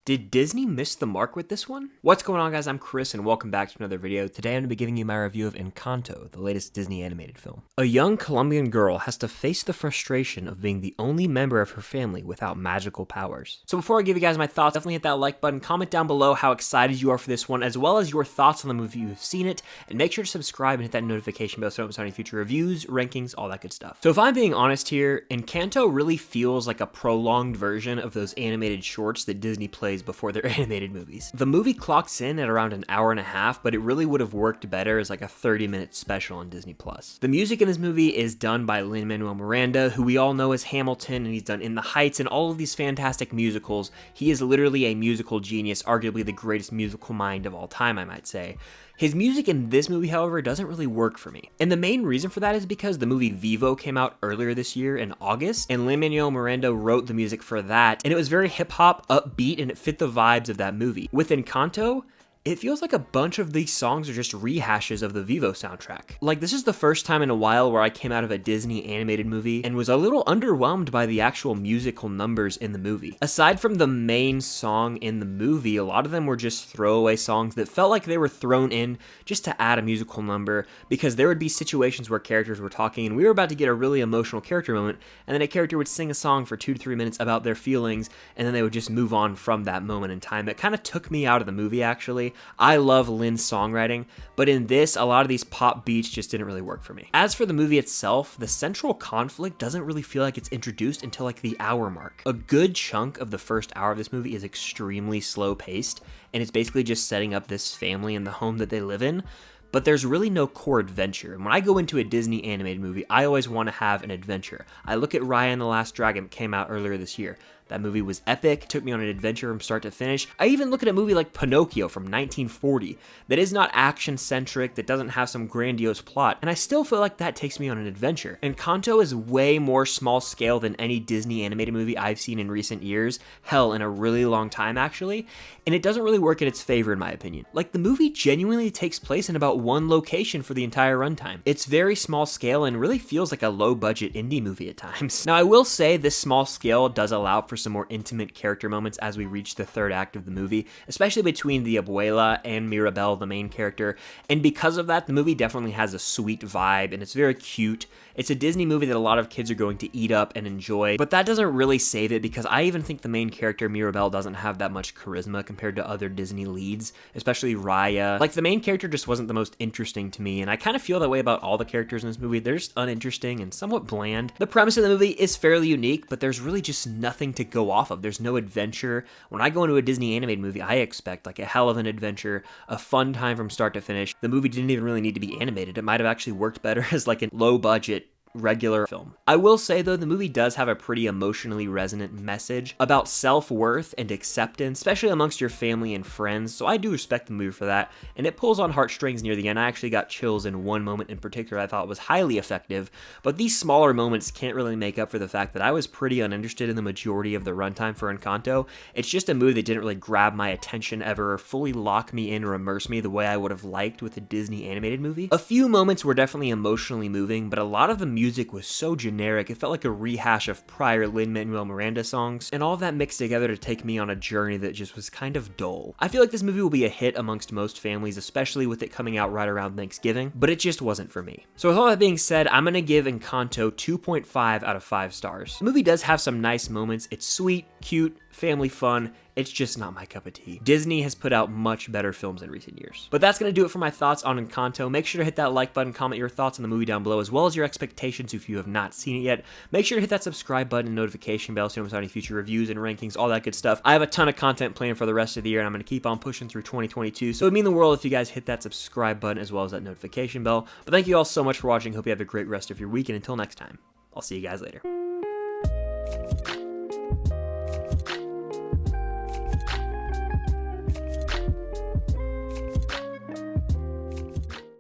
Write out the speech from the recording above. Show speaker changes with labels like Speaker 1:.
Speaker 1: Did Disney miss the mark with this one? What's going on, guys? I'm Chris, and welcome back to another video. Today I'm going to be giving you my review of Encanto, the latest Disney animated film. A young Colombian girl has to face the frustration of being the only member of her family without magical powers. So before I give you guys my thoughts, definitely hit that like button, comment down below how excited you are for this one, as well as your thoughts on the movie if you've seen it, and make sure to subscribe and hit that notification bell so you don't miss any future reviews, rankings, all that good stuff. So if I'm being honest here, Encanto really feels like a prolonged version of those animated shorts that Disney plays before their animated movies. The movie clocks in at around an hour and a half, but it really would have worked better as like a 30-minute special on Disney+. The music in this movie is done by Lin-Manuel Miranda, who we all know as Hamilton, and he's done In the Heights and all of these fantastic musicals. He is literally a musical genius, arguably the greatest musical mind of all time, I might say. His music in this movie, however, doesn't really work for me. And the main reason for that is because the movie Vivo came out earlier this year in August, and Lin-Manuel Miranda wrote the music for that, and it was very hip-hop, upbeat, and it fit the vibes of that movie. With Encanto, it feels like a bunch of these songs are just rehashes of the Vivo soundtrack. Like, this is the first time in a while where I came out of a Disney animated movie and was a little underwhelmed by the actual musical numbers in the movie. Aside from the main song in the movie, a lot of them were just throwaway songs that felt like they were thrown in just to add a musical number, because there would be situations where characters were talking and we were about to get a really emotional character moment, and then a character would sing a song for 2 to 3 minutes about their feelings, and then they would just move on from that moment in time. It kind of took me out of the movie, actually. I love Lin's songwriting, but in this, a lot of these pop beats just didn't really work for me. As for the movie itself, the central conflict doesn't really feel like it's introduced until like the hour mark. A good chunk of the first hour of this movie is extremely slow paced, and it's basically just setting up this family and the home that they live in. But there's really no core adventure. And when I go into a Disney animated movie, I always want to have an adventure. I look at Raya and the Last Dragon, that came out earlier this year. That movie was epic, took me on an adventure from start to finish. I even look at a movie like Pinocchio from 1940 that is not action-centric, that doesn't have some grandiose plot, and I still feel like that takes me on an adventure. Encanto is way more small scale than any Disney animated movie I've seen in recent years, hell, in a really long time actually, and it doesn't really work in its favor in my opinion. Like, the movie genuinely takes place in about one location for the entire runtime. It's very small scale and really feels like a low-budget indie movie at times. Now, I will say this small scale does allow for some more intimate character moments as we reach the third act of the movie, especially between the abuela and Mirabel, the main character, and because of that, the movie definitely has a sweet vibe, and it's very cute. It's a Disney movie that a lot of kids are going to eat up and enjoy, but that doesn't really save it, because I even think the main character, Mirabel, doesn't have that much charisma compared to other Disney leads, especially Raya. Like, the main character just wasn't the most interesting to me, and I kind of feel that way about all the characters in this movie. They're just uninteresting and somewhat bland. The premise of the movie is fairly unique, but there's really just nothing to go off of. There's no adventure. When I go into a Disney animated movie, I expect like a hell of an adventure, a fun time from start to finish. The movie didn't even really need to be animated. It might have actually worked better as like a low budget regular film. I will say though, the movie does have a pretty emotionally resonant message about self-worth and acceptance, especially amongst your family and friends, so I do respect the movie for that, and it pulls on heartstrings near the end. I actually got chills in one moment in particular I thought was highly effective, but these smaller moments can't really make up for the fact that I was pretty uninterested in the majority of the runtime for Encanto. It's just a movie that didn't really grab my attention ever, or fully lock me in or immerse me the way I would have liked with a Disney animated movie. A few moments were definitely emotionally moving, but a lot of the music was so generic, it felt like a rehash of prior Lin-Manuel Miranda songs, and all of that mixed together to take me on a journey that just was kind of dull. I feel like this movie will be a hit amongst most families, especially with it coming out right around Thanksgiving, but it just wasn't for me. So with all that being said, I'm gonna give Encanto 2.5 out of 5 stars. The movie does have some nice moments. It's sweet, cute, family fun. It's just not my cup of tea. Disney has put out much better films in recent years. But that's going to do it for my thoughts on Encanto. Make sure to hit that like button, comment your thoughts on the movie down below, as well as your expectations if you have not seen it yet. Make sure to hit that subscribe button and notification bell so you don't miss any future reviews and rankings, all that good stuff. I have a ton of content planned for the rest of the year, and I'm going to keep on pushing through 2022. So it would mean the world if you guys hit that subscribe button as well as that notification bell. But thank you all so much for watching. Hope you have a great rest of your week, and until next time, I'll see you guys later.